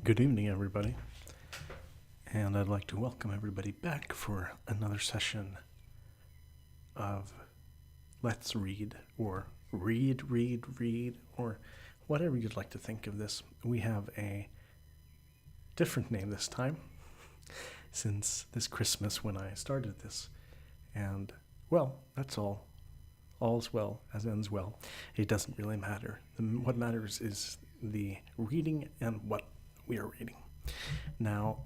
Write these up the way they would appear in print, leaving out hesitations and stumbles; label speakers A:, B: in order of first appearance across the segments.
A: Good evening, everybody, and I'd like to welcome everybody back for another session of Let's Read, or read, or whatever you'd like to think of this. We have a different name this time, since this Christmas when I started this, and, well, that's all. All's well as ends well. It doesn't really matter. What matters is the reading and what we are reading. Now,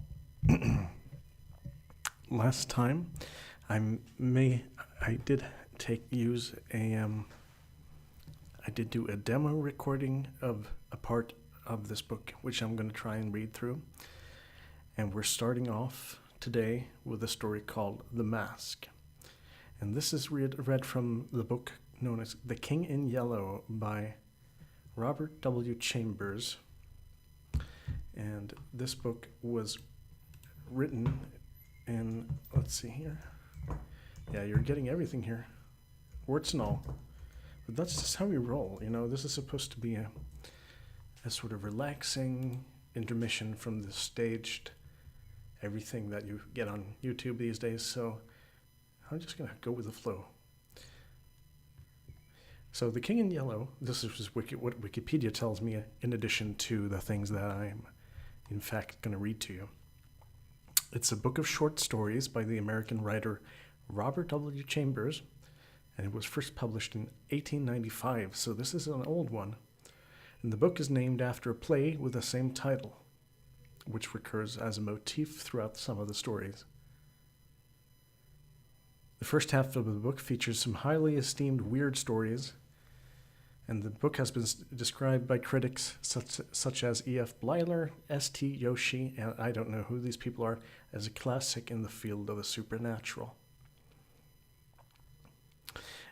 A: last time I did do a demo recording of a part of this book, which I'm going to try and read through. And we're starting off today with a story called The Mask. And this is read from the book known as The King in Yellow by Robert W. Chambers. And this book was written in, let's see here. Yeah, you're getting everything here, warts and all. But that's just how we roll, you know. This is supposed to be a sort of relaxing intermission from the staged everything that you get on YouTube these days. So I'm just going to go with the flow. So The King in Yellow, this is what Wikipedia tells me, in addition to the things that I'm, in fact, going to read to you. It's a book of short stories by the American writer Robert W. Chambers, and it was first published in 1895, so this is an old one. And the book is named after a play with the same title, which recurs as a motif throughout some of the stories. The first half of the book features some highly esteemed weird stories, and the book has been described by critics such as E.F. Blyler, S.T. Yoshi, and I don't know who these people are, as a classic in the field of the supernatural.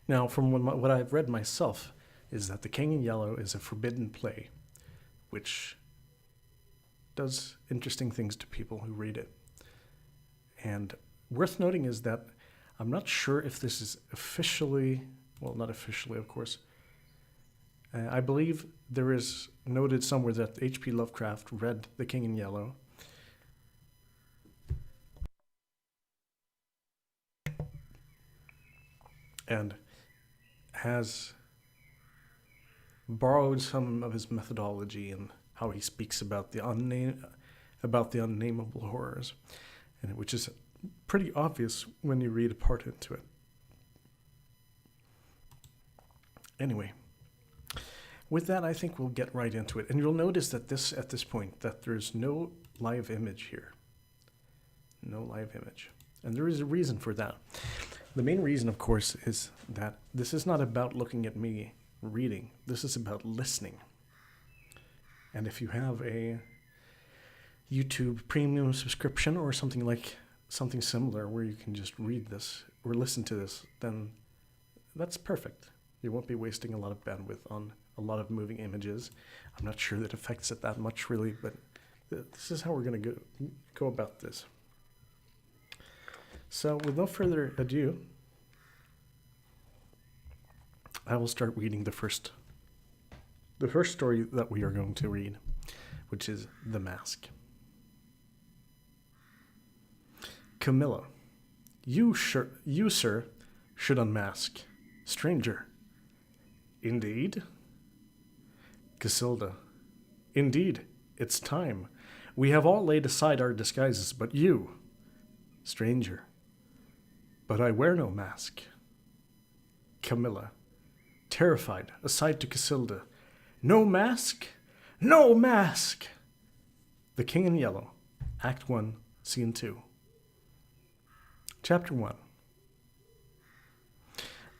A: Now, from what I've read myself, is that The King in Yellow is a forbidden play, which does interesting things to people who read it. And worth noting is that I'm not sure if this is officially, well, not officially, of course. I believe there is noted somewhere that H.P. Lovecraft read The King in Yellow. And has borrowed some of his methodology and how he speaks about the unnameable horrors, and which is pretty obvious when you read a part into it. Anyway, with that, I think we'll get right into it. And you'll notice that at this point, that there's no live image here. No live image. And there is a reason for that. The main reason, of course, is that this is not about looking at me reading. This is about listening. And if you have a YouTube premium subscription or something similar where you can just read this or listen to this, then that's perfect. You won't be wasting a lot of bandwidth on a lot of moving images. I'm not sure that affects it that much, really, but this is how we're going to go about this. So, with no further ado, I will start reading the first story that we are going to read, which is The Mask. Camilla, you, sir, should unmask. Stranger, indeed? Casilda, indeed, it's time. We have all laid aside our disguises, but you. Stranger, but I wear no mask. Camilla, terrified, aside to Casilda, no mask? No mask! The King in Yellow, Act 1, Scene 2. Chapter 1.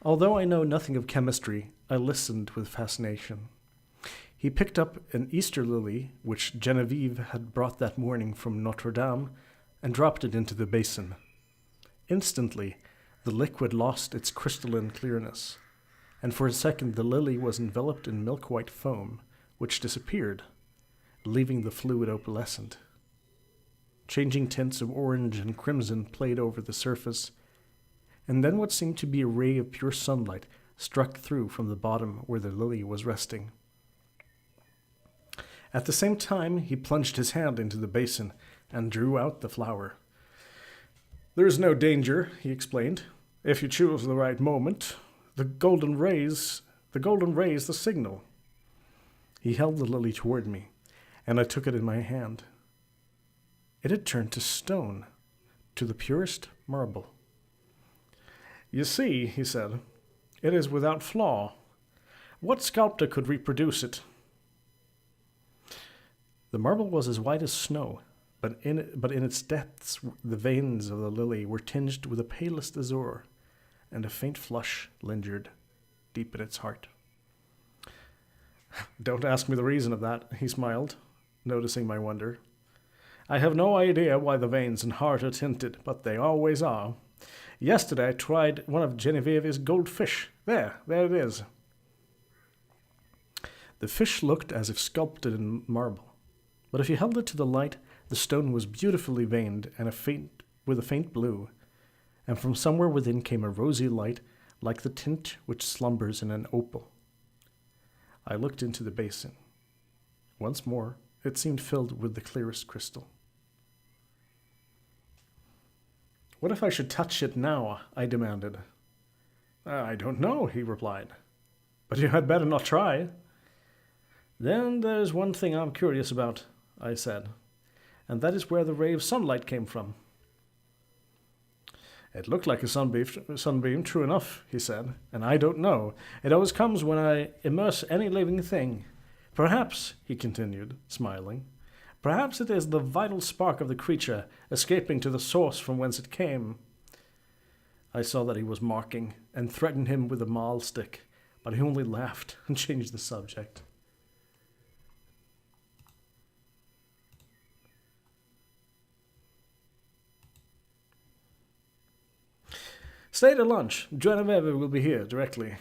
A: Although I know nothing of chemistry, I listened with fascination. He picked up an Easter lily, which Genevieve had brought that morning from Notre Dame, and dropped it into the basin. Instantly, the liquid lost its crystalline clearness, and for a second the lily was enveloped in milk-white foam, which disappeared, leaving the fluid opalescent. Changing tints of orange and crimson played over the surface, and then what seemed to be a ray of pure sunlight struck through from the bottom where the lily was resting. At the same time, he plunged his hand into the basin and drew out the flower. "There is no danger," he explained, "if you choose the right moment. The golden rays the signal." He held the lily toward me, and I took it in my hand. It had turned to stone, to the purest marble. "You see," he said, "it is without flaw. What sculptor could reproduce it?" The marble was as white as snow, but in its depths the veins of the lily were tinged with the palest azure, and a faint flush lingered deep in its heart. "Don't ask me the reason of that," he smiled, noticing my wonder. "I have no idea why the veins and heart are tinted, but they always are. Yesterday I tried one of Genevieve's goldfish. There it is." The fish looked as if sculpted in marble, but if you held it to the light, the stone was beautifully veined and with a faint blue, and from somewhere within came a rosy light like the tint which slumbers in an opal. I looked into the basin. Once more, it seemed filled with the clearest crystal. "What if I should touch it now?" I demanded. "I don't know," he replied. "But you had better not try." "Then there's one thing I'm curious about," I said, "and that is where the ray of sunlight came from." "It looked like a sunbeam, true enough," he said, "and I don't know. It always comes when I immerse any living thing. Perhaps," he continued, smiling, "perhaps it is the vital spark of the creature escaping to the source from whence it came." I saw that he was mocking, and threatened him with a mahl stick, but he only laughed and changed the subject. "Stay to lunch. Genevieve will be here directly."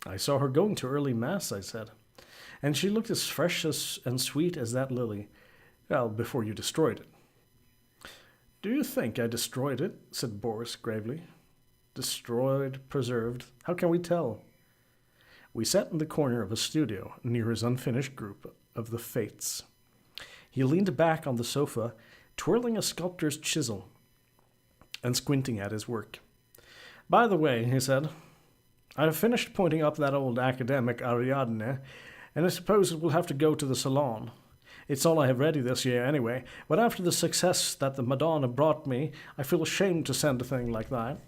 A: "I saw her going to early mass," I said, "and she looked as fresh and sweet as that lily. Well, before you destroyed it." "Do you think I destroyed it?" said Boris gravely. "Destroyed, preserved, how can we tell?" We sat in the corner of a studio near his unfinished group of the Fates. He leaned back on the sofa, twirling a sculptor's chisel and squinting at his work. "By the way," he said, "I have finished pointing up that old academic Ariadne, and I suppose it will have to go to the Salon. It's all I have ready this year anyway, but after the success that the Madonna brought me, I feel ashamed to send a thing like that."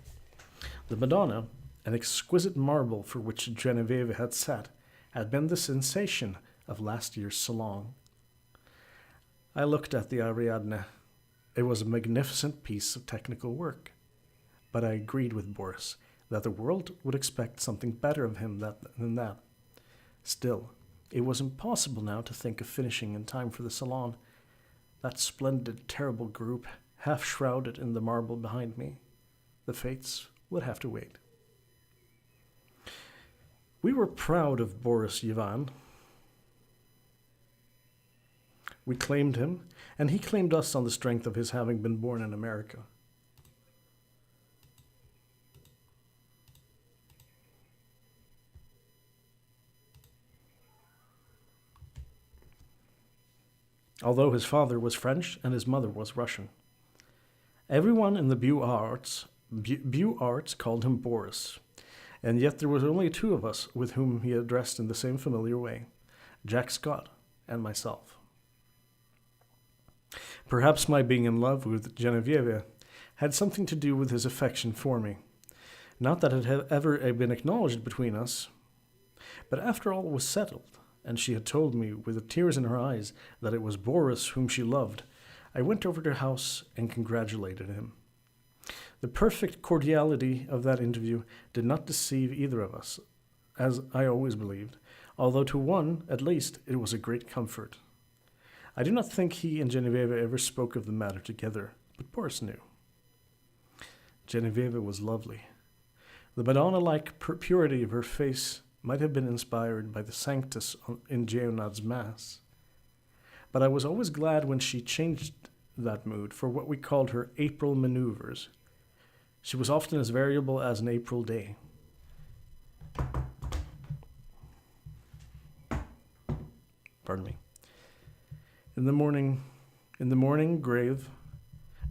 A: The Madonna, an exquisite marble for which Genevieve had sat, had been the sensation of last year's Salon. I looked at the Ariadne. It was a magnificent piece of technical work, but I agreed with Boris that the world would expect something better of him than that. Still, it was impossible now to think of finishing in time for the Salon. That splendid, terrible group, half shrouded in the marble behind me. The Fates would have to wait. We were proud of Boris Yvan. We claimed him, and he claimed us on the strength of his having been born in America. Although his father was French and his mother was Russian. Everyone in the Beaux Arts called him Boris, and yet there were only two of us with whom he addressed in the same familiar way, Jack Scott and myself. Perhaps my being in love with Genevieve had something to do with his affection for me. Not that it had ever been acknowledged between us, but after all was settled, and she had told me with the tears in her eyes that it was Boris whom she loved, I went over to her house and congratulated him. The perfect cordiality of that interview did not deceive either of us, as I always believed, although to one, at least, it was a great comfort. I do not think he and Genevieve ever spoke of the matter together, but Boris knew. Genevieve was lovely. The Madonna-like purity of her face might have been inspired by the Sanctus in Jeonad's Mass. But I was always glad when she changed that mood for what we called her April maneuvers. She was often as variable as an April day. Pardon me. In the morning, grave,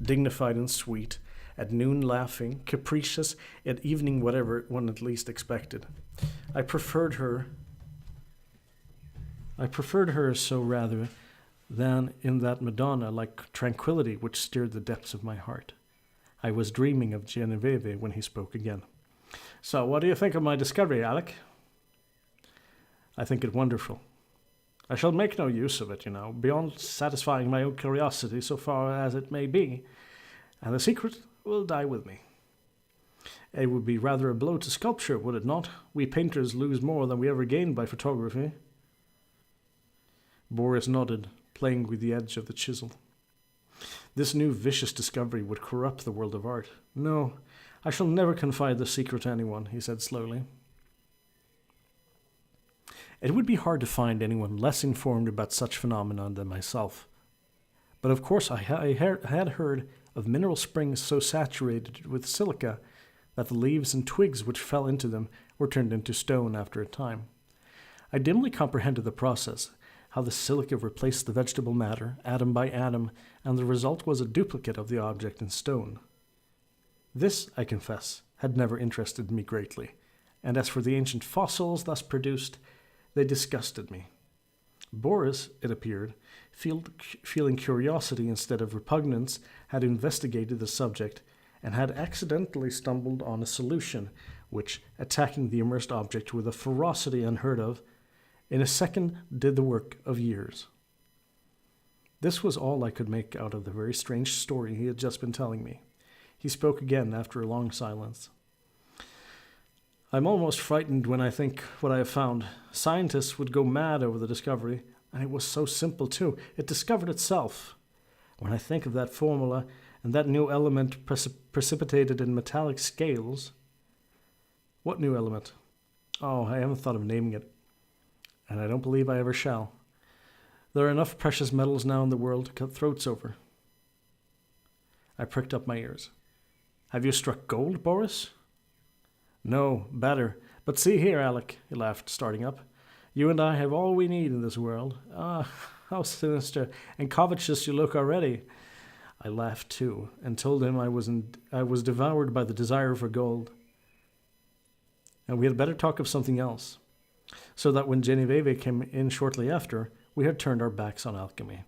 A: dignified and sweet, at noon laughing, capricious, at evening whatever one at least expected. I preferred her so rather than in that Madonna-like tranquility which stirred the depths of my heart. I was dreaming of Genevieve when he spoke again. So, what do you think of my discovery, Alec? I think it wonderful. I shall make no use of it, beyond satisfying my own curiosity so far as it may be, and the secret will die with me. It would be rather a blow to sculpture, would it not? We painters lose more than we ever gain by photography. Boris nodded, playing with the edge of the chisel. This new vicious discovery would corrupt the world of art. No, I shall never confide the secret to anyone, he said slowly. It would be hard to find anyone less informed about such phenomena than myself. But of course I had heard of mineral springs so saturated with silica that the leaves and twigs which fell into them were turned into stone after a time. I dimly comprehended the process, how the silica replaced the vegetable matter, atom by atom, and the result was a duplicate of the object in stone. This, I confess, had never interested me greatly, and as for the ancient fossils thus produced, they disgusted me. Boris, it appeared, feeling curiosity instead of repugnance, had investigated the subject and had accidentally stumbled on a solution which, attacking the immersed object with a ferocity unheard of, in a second did the work of years. This was all I could make out of the very strange story he had just been telling me. He spoke again after a long silence. I'm almost frightened when I think what I have found. Scientists would go mad over the discovery, and it was so simple too. It discovered itself. When I think of that formula and that new element precipitated in metallic scales... What new element? Oh, I haven't thought of naming it. And I don't believe I ever shall. There are enough precious metals now in the world to cut throats over. I pricked up my ears. Have you struck gold, Boris? No, better. But see here, Alec, he laughed, starting up. You and I have all we need in this world. Ah, how sinister and covetous you look already. I laughed too, and told him I was devoured by the desire for gold. And we had better talk of something else, so that when Genevieve came in shortly after, we had turned our backs on alchemy.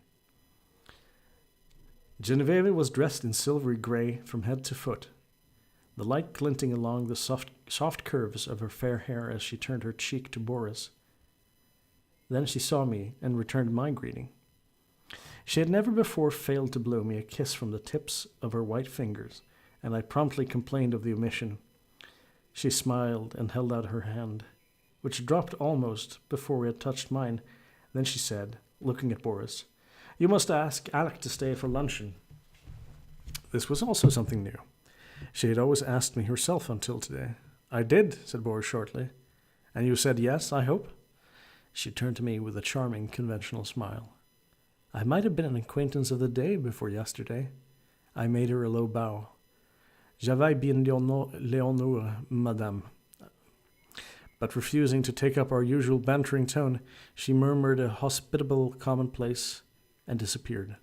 A: Genevieve was dressed in silvery grey from head to foot, the light glinting along the soft curves of her fair hair as she turned her cheek to Boris. Then she saw me and returned my greeting. She had never before failed to blow me a kiss from the tips of her white fingers, and I promptly complained of the omission. She smiled and held out her hand, which dropped almost before we had touched mine. Then she said, looking at Boris, "You must ask Alec to stay for luncheon." This was also something new. She had always asked me herself until today. "I did," said Boris shortly. "And you said yes, I hope?" She turned to me with a charming, conventional smile. I might have been an acquaintance of the day before yesterday. I made her a low bow. "J'avais bien l'honneur, madame." But refusing to take up our usual bantering tone, she murmured a hospitable commonplace and disappeared.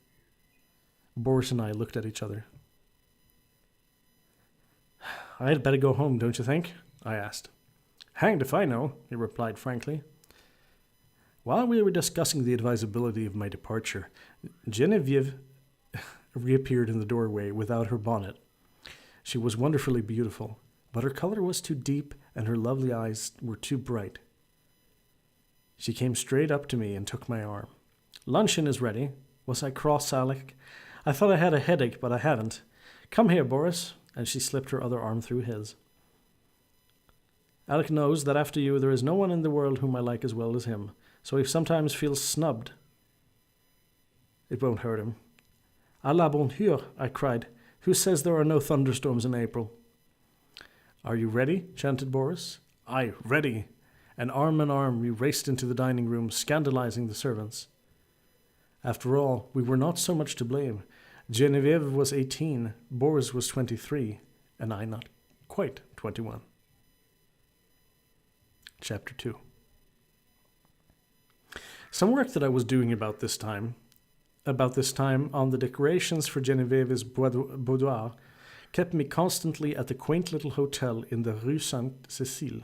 A: Boris and I looked at each other. "I had better go home, don't you think?" I asked. "Hanged if I know," he replied frankly. While we were discussing the advisability of my departure, Genevieve reappeared in the doorway without her bonnet. She was wonderfully beautiful, but her color was too deep and her lovely eyes were too bright. She came straight up to me and took my arm. "Luncheon is ready." Was I cross, Alec? "I thought I had a headache, but I haven't. Come here, Boris." And she slipped her other arm through his. "Alec knows that after you there is no one in the world whom I like as well as him, so he sometimes feels snubbed. It won't hurt him." "À la bonne heure," I cried. "Who says there are no thunderstorms in April?" "Are you ready?" chanted Boris. "Aye, ready." And arm in arm we raced into the dining room, scandalizing the servants. After all, we were not so much to blame. Genevieve was 18, Boris was 23, and I not quite 21. Chapter 2. Some work that I was doing about this time on the decorations for Genevieve's boudoir kept me constantly at the quaint little hotel in the Rue Sainte-Cécile.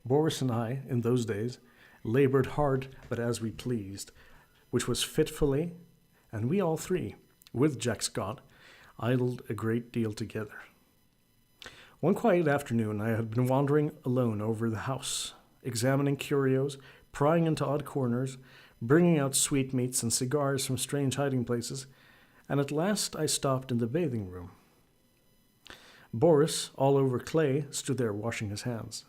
A: Boris and I, in those days, labored hard but as we pleased, which was fitfully, and we all three, with Jack Scott, idled a great deal together. One quiet afternoon I had been wandering alone over the house, examining curios, prying into odd corners, bringing out sweetmeats and cigars from strange hiding places, and at last I stopped in the bathing room. Boris, all over clay, stood there washing his hands.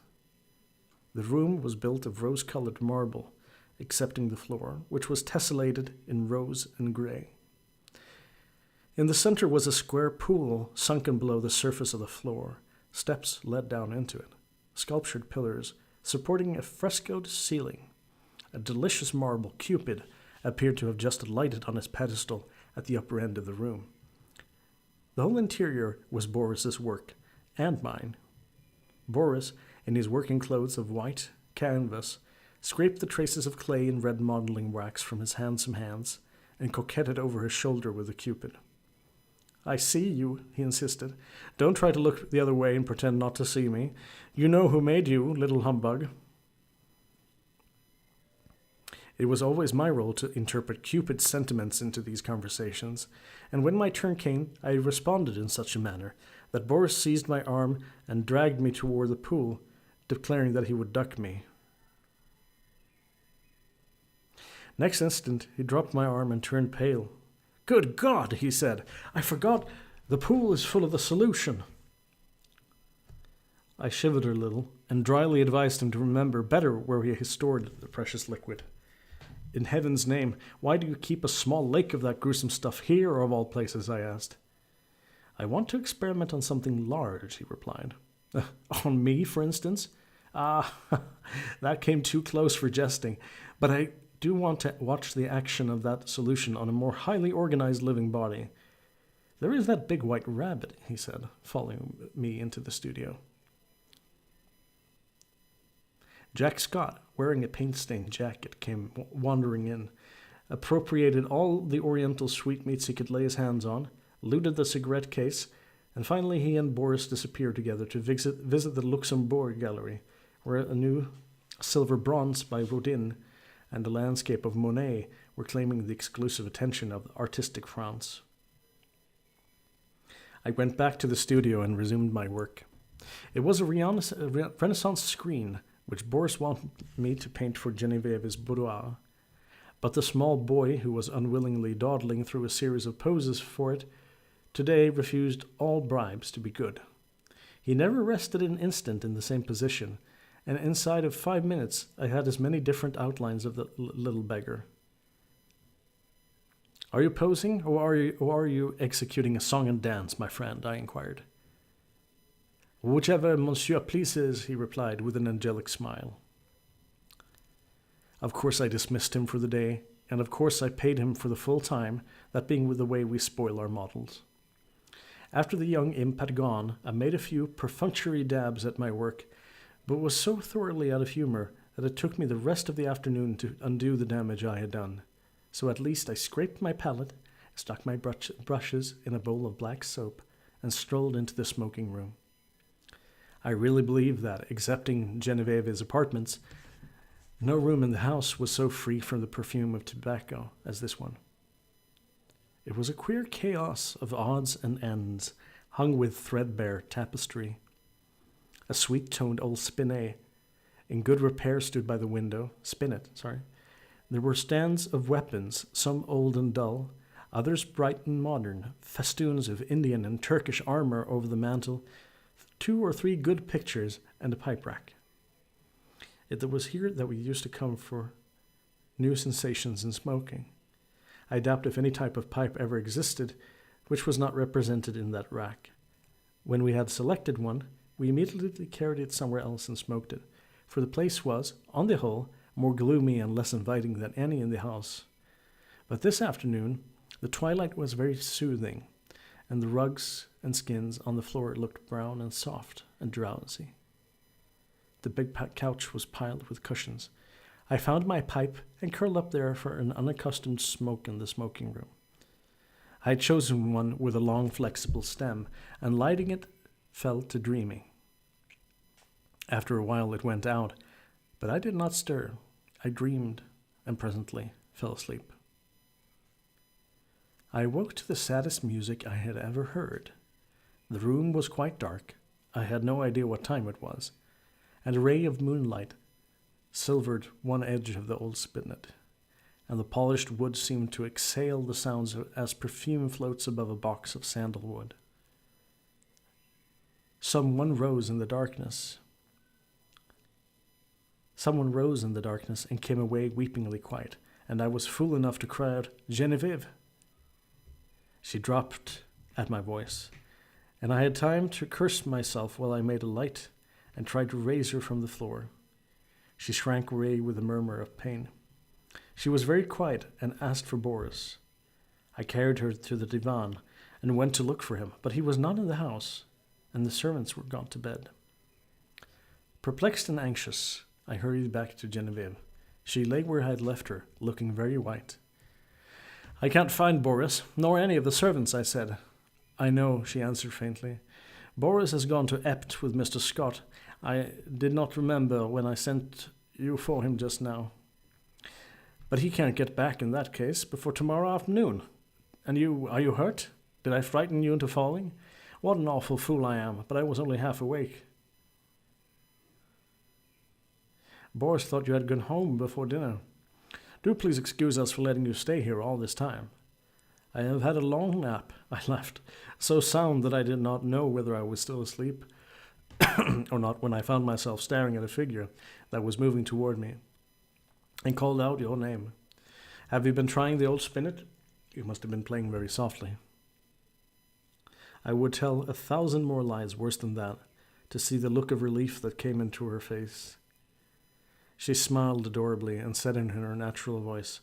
A: The room was built of rose-colored marble, excepting the floor, which was tessellated in rose and grey. In the center was a square pool sunken below the surface of the floor. Steps led down into it, sculptured pillars supporting a frescoed ceiling. A delicious marble Cupid appeared to have just alighted on its pedestal at the upper end of the room. The whole interior was Boris's work, and mine. Boris, in his working clothes of white canvas, scraped the traces of clay and red modeling wax from his handsome hands and coquetted over his shoulder with the Cupid. "I see you," he insisted. "Don't try to look the other way and pretend not to see me. You know who made you, little humbug." It was always my role to interpret Cupid's sentiments into these conversations, and when my turn came, I responded in such a manner that Boris seized my arm and dragged me toward the pool, declaring that he would duck me. Next instant, he dropped my arm and turned pale. "Good God," he said, "I forgot the pool is full of the solution." I shivered a little and dryly advised him to remember better where he had stored the precious liquid. "In heaven's name, why do you keep a small lake of that gruesome stuff here, of all places?" I asked. "I want to experiment on something large," he replied. "On me, for instance?" "Ah, that came too close for jesting, but I do want to watch the action of that solution on a more highly organized living body. There is that big white rabbit," he said, following me into the studio. Jack Scott, wearing a paint-stained jacket, came wandering in, appropriated all the oriental sweetmeats he could lay his hands on, looted the cigarette case, and finally he and Boris disappeared together to visit the Luxembourg Gallery, where a new silver bronze by Rodin and a landscape of Monet were claiming the exclusive attention of artistic France. I went back to the studio and resumed my work. It was a Renaissance screen, which Boris wanted me to paint for Genevieve's boudoir, but the small boy who was unwillingly dawdling through a series of poses for it today refused all bribes to be good. He never rested an instant in the same position, and inside of 5 minutes I had as many different outlines of the little beggar. "Are you posing, or are you executing a song and dance, my friend?" I inquired. "Whichever monsieur pleases," he replied with an angelic smile. Of course I dismissed him for the day, and of course I paid him for the full time, that being the way we spoil our models. After the young imp had gone, I made a few perfunctory dabs at my work, but was so thoroughly out of humor that it took me the rest of the afternoon to undo the damage I had done. So at least I scraped my palette, stuck my brushes in a bowl of black soap, and strolled into the smoking room. I really believe that, excepting Genevieve's apartments, no room in the house was so free from the perfume of tobacco as this one. It was a queer chaos of odds and ends, hung with threadbare tapestry. A sweet-toned old spinet in good repair stood by the window. There were stands of weapons, some old and dull, others bright and modern, festoons of Indian and Turkish armor over the mantel, 2 or 3 good pictures, and a pipe rack. It was here that we used to come for new sensations in smoking. I doubt if any type of pipe ever existed which was not represented in that rack. When we had selected one, we immediately carried it somewhere else and smoked it, for the place was, on the whole, more gloomy and less inviting than any in the house. But this afternoon, the twilight was very soothing, and the rugs and skins on the floor looked brown and soft and drowsy. The big couch was piled with cushions. I found my pipe and curled up there for an unaccustomed smoke in the smoking room. I had chosen one with a long, flexible stem, and lighting it fell to dreaming. After a while it went out, but I did not stir. I dreamed, and presently fell asleep. I awoke to the saddest music I had ever heard. The room was quite dark. I had no idea what time it was, and a ray of moonlight silvered one edge of the old spinet, and the polished wood seemed to exhale the sounds as perfume floats above a box of sandalwood. Someone rose in the darkness and came away weepingly quiet, and I was fool enough to cry out, "Genevieve!" She dropped at my voice, and I had time to curse myself while I made a light and tried to raise her from the floor. She shrank away with a murmur of pain. She was very quiet and asked for Boris. I carried her to the divan and went to look for him, but he was not in the house, and the servants were gone to bed. Perplexed and anxious, I hurried back to Genevieve. She lay where I had left her, looking very white. "I can't find Boris, nor any of the servants," I said. "I know," she answered faintly. "Boris has gone to Ept with Mr. Scott. I did not remember when I sent you for him just now. But he can't get back in that case before tomorrow afternoon. And are you hurt? Did I frighten you into falling? What an awful fool I am, but I was only half awake." "Boris thought you had gone home before dinner. Do please excuse us for letting you stay here all this time. I have had a long nap," I laughed, so sound that I did not know whether I was still asleep or not when I found myself staring at a figure that was moving toward me, and called out your name. "Have you been trying the old spinet? You must have been playing very softly." I would tell 1,000 more lies worse than that, to see the look of relief that came into her face. She smiled adorably and said in her natural voice,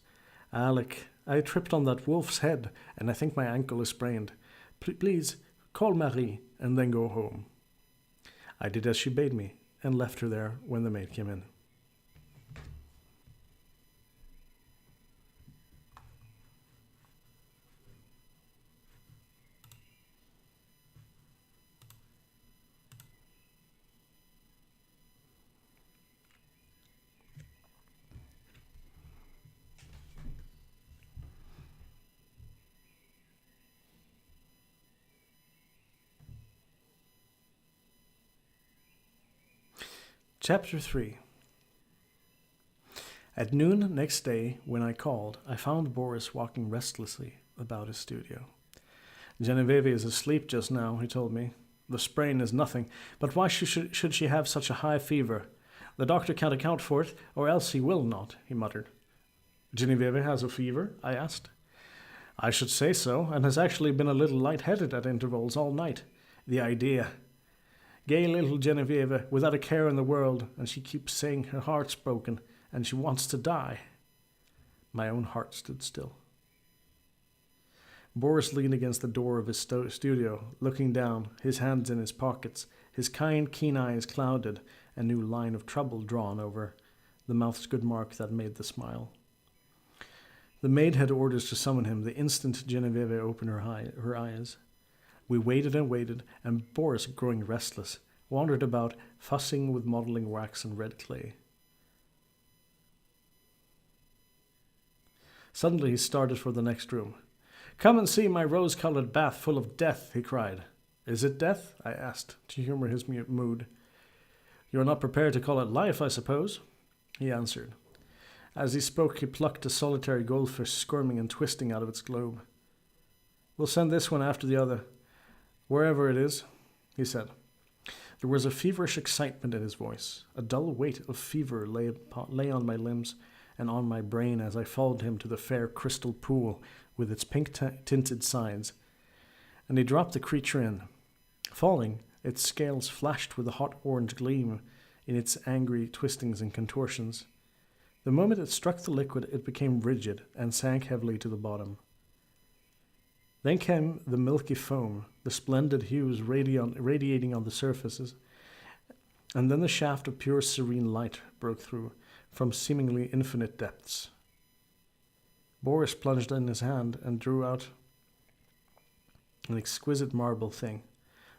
A: "Alec, I tripped on that wolf's head, and I think my ankle is sprained. Please, call Marie, and then go home." I did as she bade me, and left her there when the maid came in. Chapter 3. At noon next day, when I called, I found Boris walking restlessly about his studio. "Genevieve is asleep just now," he told me. "The sprain is nothing, but why should she have such a high fever? The doctor can't account for it, or else he will not," he muttered. "Genevieve has a fever?" I asked. "I should say so, and has actually been a little light-headed at intervals all night. The idea! Gay little Genevieve, without a care in the world, and she keeps saying her heart's broken, and she wants to die." My own heart stood still. Boris leaned against the door of his studio, looking down, his hands in his pockets, his kind, keen eyes clouded, a new line of trouble drawn over the mouth's good mark that made the smile. The maid had orders to summon him the instant Genevieve opened her eyes. We waited and waited, and Boris, growing restless, wandered about, fussing with modeling wax and red clay. Suddenly he started for the next room. "Come and see my rose-colored bath full of death," he cried. "Is it death?" I asked, to humor his mood. "You are not prepared to call it life, I suppose?" he answered. As he spoke, he plucked a solitary goldfish squirming and twisting out of its globe. "We'll send this one after the other, wherever it is," he said. There was a feverish excitement in his voice. A dull weight of fever lay on my limbs and on my brain as I followed him to the fair crystal pool with its pink-tinted sides, and he dropped the creature in. Falling, its scales flashed with a hot orange gleam in its angry twistings and contortions. The moment it struck the liquid, it became rigid and sank heavily to the bottom. Then came the milky foam, the splendid hues radiating on the surfaces, and then the shaft of pure serene light broke through, from seemingly infinite depths. Boris plunged in his hand and drew out an exquisite marble thing,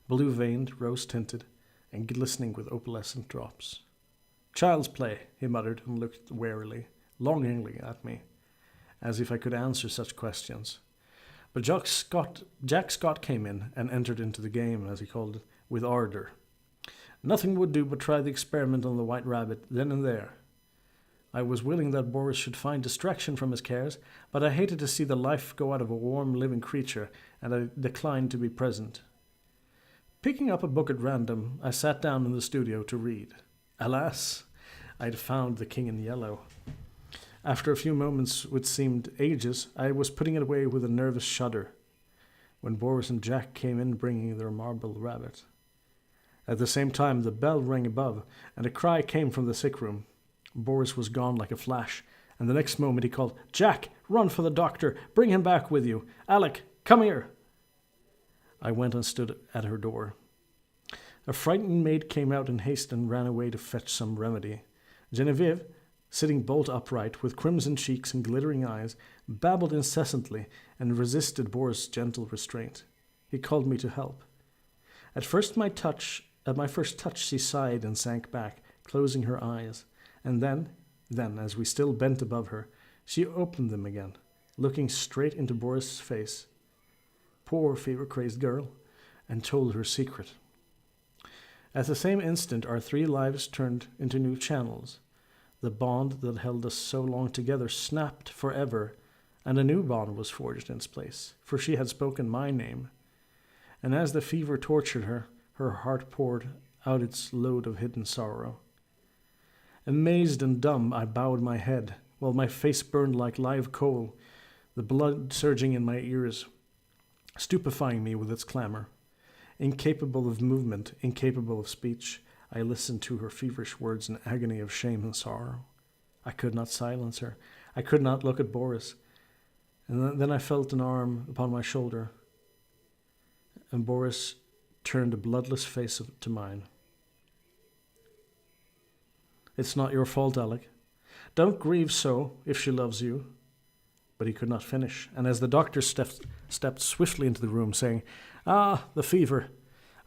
A: blue-veined, rose-tinted, and glistening with opalescent drops. "Child's play," he muttered, and looked warily, longingly at me, as if I could answer such questions. But Jack Scott came in and entered into the game, as he called it, with ardor. Nothing would do but try the experiment on the white rabbit then and there. I was willing that Boris should find distraction from his cares, but I hated to see the life go out of a warm, living creature, and I declined to be present. Picking up a book at random, I sat down in the studio to read. Alas, I had found The King in Yellow. After a few moments, which seemed ages, I was putting it away with a nervous shudder, when Boris and Jack came in bringing their marble rabbit. At the same time, the bell rang above, and a cry came from the sick room. Boris was gone like a flash, and the next moment he called, "Jack, run for the doctor! Bring him back with you! Alec, come here!" I went and stood at her door. A frightened maid came out in haste and ran away to fetch some remedy. Genevieve, sitting bolt upright, with crimson cheeks and glittering eyes, babbled incessantly and resisted Boris' gentle restraint. He called me to help. At my first touch, she sighed and sank back, closing her eyes. And then, as we still bent above her, she opened them again, looking straight into Boris' face, poor fever-crazed girl, and told her secret. At the same instant, our 3 lives turned into new channels. The bond that held us so long together snapped forever, and a new bond was forged in its place, for she had spoken my name. And as the fever tortured her, her heart poured out its load of hidden sorrow. Amazed and dumb, I bowed my head, while my face burned like live coal, the blood surging in my ears, stupefying me with its clamor. Incapable of movement, incapable of speech, I listened to her feverish words in agony of shame and sorrow. I could not silence her. I could not look at Boris. And then I felt an arm upon my shoulder, and Boris turned a bloodless face to mine. "It's not your fault, Alec. Don't grieve so if she loves you." But he could not finish, and as the doctor stepped swiftly into the room, saying, "Ah, the fever,"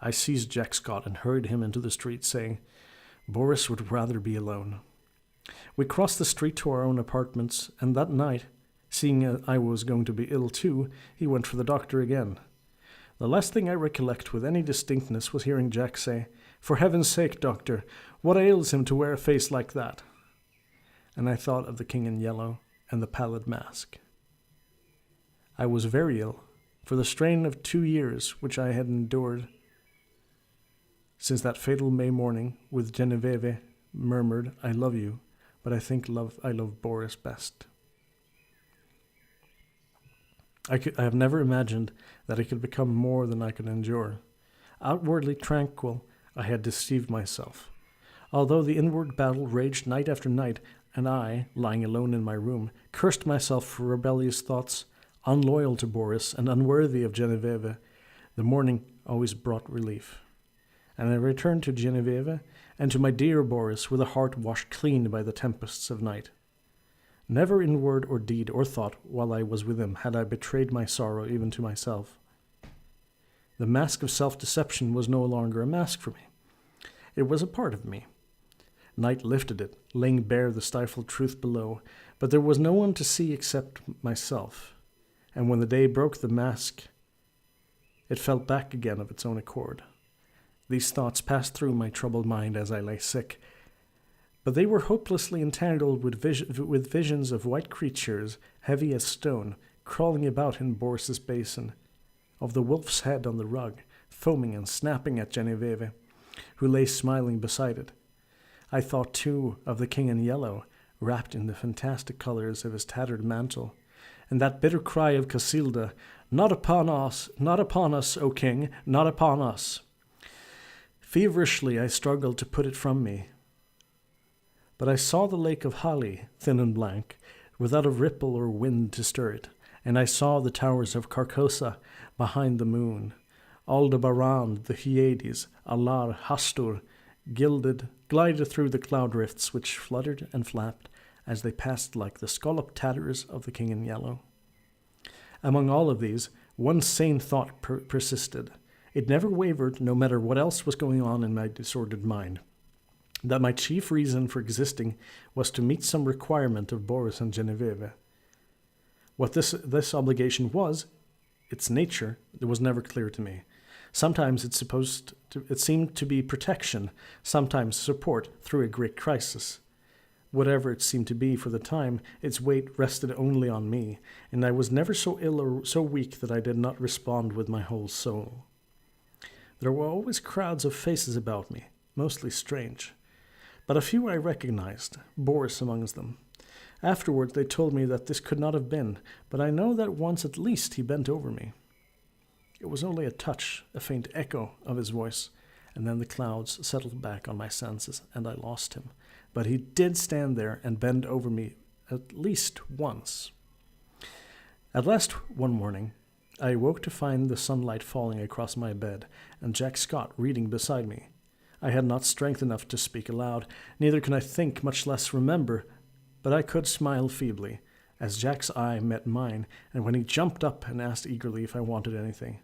A: I seized Jack Scott and hurried him into the street, saying, "Boris would rather be alone." We crossed the street to our own apartments, and that night, seeing I was going to be ill too, he went for the doctor again. The last thing I recollect with any distinctness was hearing Jack say, "For heaven's sake, doctor, what ails him to wear a face like that?" And I thought of The King in Yellow and the pallid mask. I was very ill, for the strain of 2 years which I had endured since that fatal May morning with Genevieve murmured, "I love you, but I think I love Boris best." I have never imagined that I could become more than I could endure. Outwardly tranquil, I had deceived myself. Although the inward battle raged night after night, and I, lying alone in my room, cursed myself for rebellious thoughts, unloyal to Boris and unworthy of Genevieve, the morning always brought relief. And I returned to Genevieve and to my dear Boris with a heart washed clean by the tempests of night. Never in word or deed or thought while I was with him had I betrayed my sorrow even to myself. The mask of self-deception was no longer a mask for me. It was a part of me. Night lifted it, laying bare the stifled truth below, but there was no one to see except myself. And when the day broke the mask, it fell back again of its own accord. These thoughts passed through my troubled mind as I lay sick, but they were hopelessly entangled with visions of white creatures, heavy as stone, crawling about in Boris's basin, of the wolf's head on the rug, foaming and snapping at Genevieve, who lay smiling beside it. I thought, too, of the King in Yellow, wrapped in the fantastic colors of his tattered mantle, and that bitter cry of Casilda, not upon us, O King, not upon us." Feverishly I struggled to put it from me. But I saw the lake of Hali, thin and blank, without a ripple or wind to stir it, and I saw the towers of Carcosa behind the moon, Aldebaran, the Hyades, Alar, Hastur, glided through the cloud rifts which fluttered and flapped as they passed like the scalloped tatters of the King in Yellow. Among all of these, one sane thought persisted. It never wavered, no matter what else was going on in my disordered mind, that my chief reason for existing was to meet some requirement of Boris and Genevieve. What this obligation was, its nature, it was never clear to me. Sometimes it seemed to be protection, sometimes support through a great crisis. Whatever it seemed to be for the time, its weight rested only on me, and I was never so ill or so weak that I did not respond with my whole soul. There were always crowds of faces about me, mostly strange, but a few I recognized, Boris amongst them. Afterwards they told me that this could not have been, but I know that once at least he bent over me. It was only a touch, a faint echo of his voice, and then the clouds settled back on my senses, and I lost him. But he did stand there and bend over me at least once. At last, one morning, I awoke to find the sunlight falling across my bed, and Jack Scott reading beside me. I had not strength enough to speak aloud, neither could I think, much less remember, but I could smile feebly, as Jack's eye met mine, and when he jumped up and asked eagerly if I wanted anything,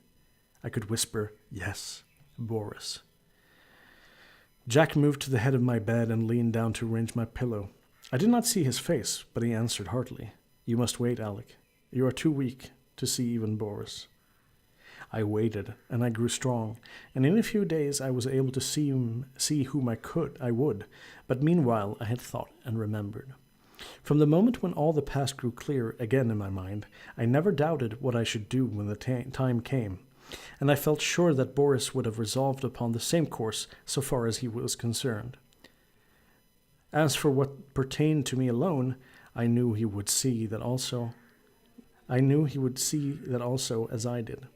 A: I could whisper, "Yes, Boris." Jack moved to the head of my bed and leaned down to arrange my pillow. I did not see his face, but he answered heartily, "You must wait, Alec. You are too weak to see even Boris." I waited, and I grew strong, and in a few days I was able to see whom I would, but meanwhile I had thought and remembered. From the moment when all the past grew clear again in my mind, I never doubted what I should do when the time came, and I felt sure that Boris would have resolved upon the same course so far as he was concerned. As for what pertained to me alone, I knew he would see that also as I did.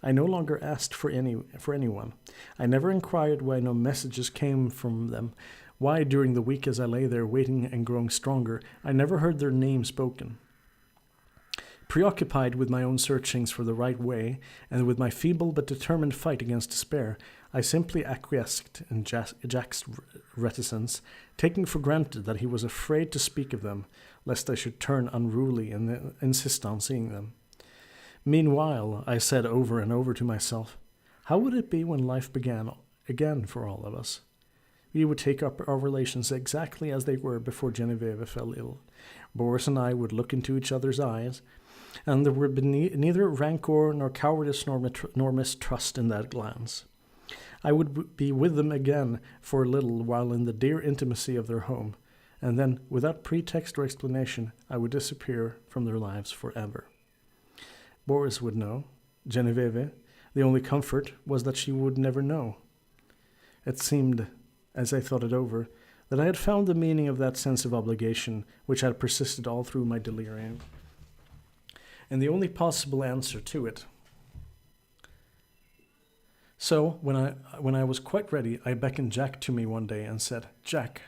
A: I no longer asked for anyone. I never inquired why no messages came from them, why during the week as I lay there waiting and growing stronger, I never heard their name spoken. Preoccupied with my own searchings for the right way, and with my feeble but determined fight against despair, I simply acquiesced in Jack's reticence, taking for granted that he was afraid to speak of them, lest I should turn unruly and insist on seeing them. Meanwhile, I said over and over to myself, how would it be when life began again for all of us? We would take up our relations exactly as they were before Genevieve fell ill. Boris and I would look into each other's eyes, and there would be neither rancor nor cowardice nor mistrust in that glance. I would be with them again for a little while in the dear intimacy of their home, and then, without pretext or explanation, I would disappear from their lives forever. Boris would know. Genevieve, the only comfort was that she would never know. It seemed, as I thought it over, that I had found the meaning of that sense of obligation which had persisted all through my delirium, and the only possible answer to it. So, when I was quite ready, I beckoned Jack to me one day and said, "Jack,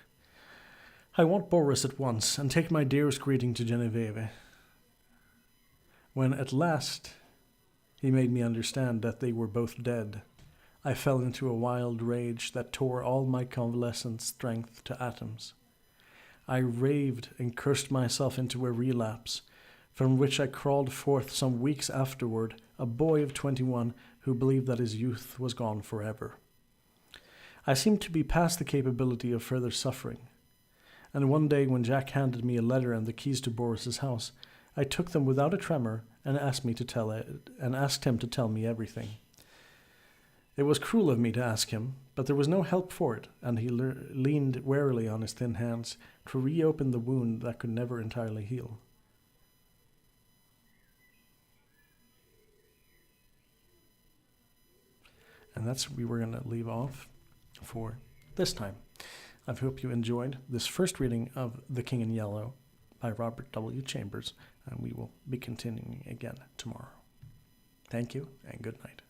A: I want Boris at once, and take my dearest greeting to Genevieve." When at last he made me understand that they were both dead, I fell into a wild rage that tore all my convalescent strength to atoms. I raved and cursed myself into a relapse, from which I crawled forth some weeks afterward, a boy of 21 who believed that his youth was gone forever. I seemed to be past the capability of further suffering, and one day when Jack handed me a letter and the keys to Boris's house, I took them without a tremor and asked him to tell me everything. It was cruel of me to ask him, but there was no help for it, and he leaned warily on his thin hands to reopen the wound that could never entirely heal. And that's where we were going to leave off for this time. I hope you enjoyed this first reading of The King in Yellow by Robert W. Chambers, and we will be continuing again tomorrow. Thank you, and good night.